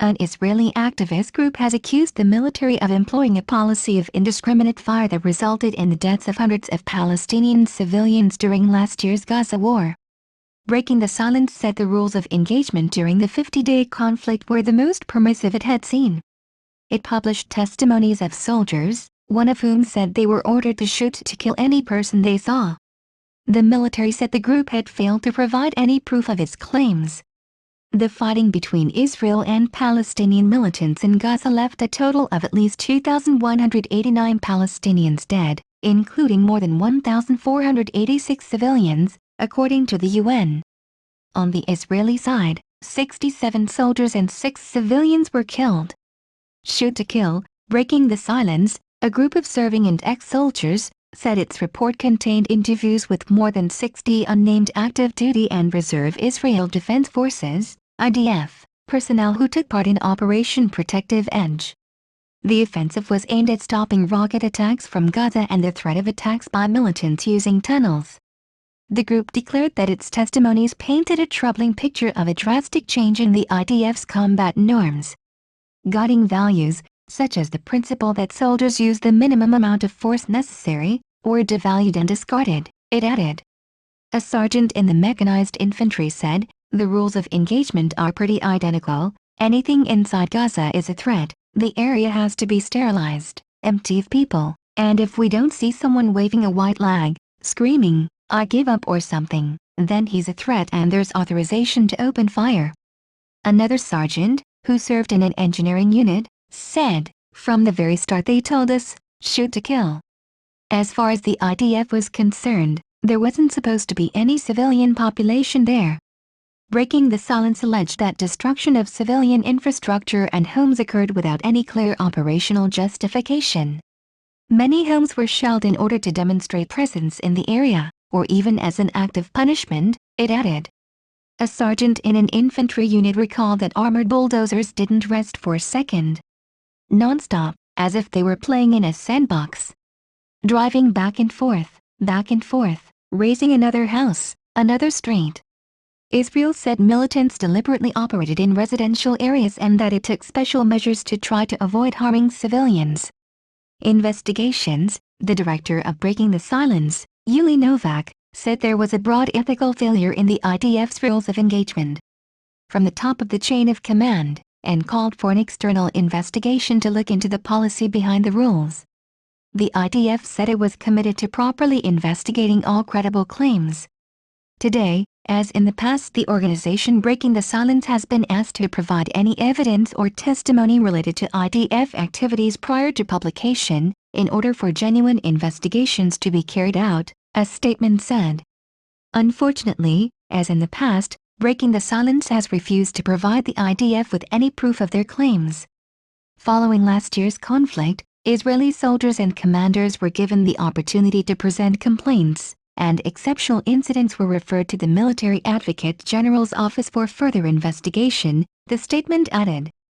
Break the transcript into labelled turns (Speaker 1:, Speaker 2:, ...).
Speaker 1: An Israeli activist group has accused the military of employing a policy of indiscriminate fire that resulted in the deaths of hundreds of Palestinian civilians during last year's Gaza war. Breaking the Silence said the rules of engagement during the 50-day conflict were the most permissive it had seen. It published testimonies of soldiers, one of whom said they were ordered to shoot to kill any person they saw. The military said the group had failed to provide any proof of its claims. The fighting between Israel and Palestinian militants in Gaza left a total of at least 2,189 Palestinians dead, including more than 1,486 civilians, according to the UN. On the Israeli side, 67 soldiers and 6 civilians were killed. Shoot to Kill, Breaking the Silence, a group of serving and ex-soldiers, said its report contained interviews with more than 60 unnamed active duty and reserve Israel Defense Forces (IDF) personnel who took part in Operation Protective Edge. The offensive was aimed at stopping rocket attacks from Gaza and the threat of attacks by militants using tunnels. The group declared that its testimonies painted a troubling picture of a drastic change in the IDF's combat norms. Guiding values, such as the principle that soldiers use the minimum amount of force necessary, were devalued and discarded, it added. A sergeant in the mechanized infantry said, "The rules of engagement are pretty identical. Anything inside Gaza is a threat. The area has to be sterilized, empty of people, and if we don't see someone waving a white flag, screaming, 'I give up' or something, then he's a threat and there's authorization to open fire." Another sergeant, who served in an engineering unit, said, "From the very start they told us, shoot to kill." As far as the IDF was concerned, there wasn't supposed to be any civilian population there. Breaking the Silence alleged that destruction of civilian infrastructure and homes occurred without any clear operational justification. Many homes were shelled in order to demonstrate presence in the area, or even as an act of punishment, it added. A sergeant in an infantry unit recalled that armored bulldozers didn't rest for a second. Non-stop, as if they were playing in a sandbox. Driving back and forth, raising another house, another street. Israel said militants deliberately operated in residential areas and that it took special measures to try to avoid harming civilians. Investigations, the director of Breaking the Silence, Yuli Novak, said there was a broad ethical failure in the IDF's rules of engagement. From the top of the chain of command, and called for an external investigation to look into the policy behind the rules. The IDF said it was committed to properly investigating all credible claims. Today, as in the past, the organization Breaking the Silence has been asked to provide any evidence or testimony related to IDF activities prior to publication, in order for genuine investigations to be carried out, a statement said. Unfortunately, as in the past, Breaking the Silence has refused to provide the IDF with any proof of their claims. Following last year's conflict, Israeli soldiers and commanders were given the opportunity to present complaints, and exceptional incidents were referred to the Military Advocate General's Office for further investigation, the statement added.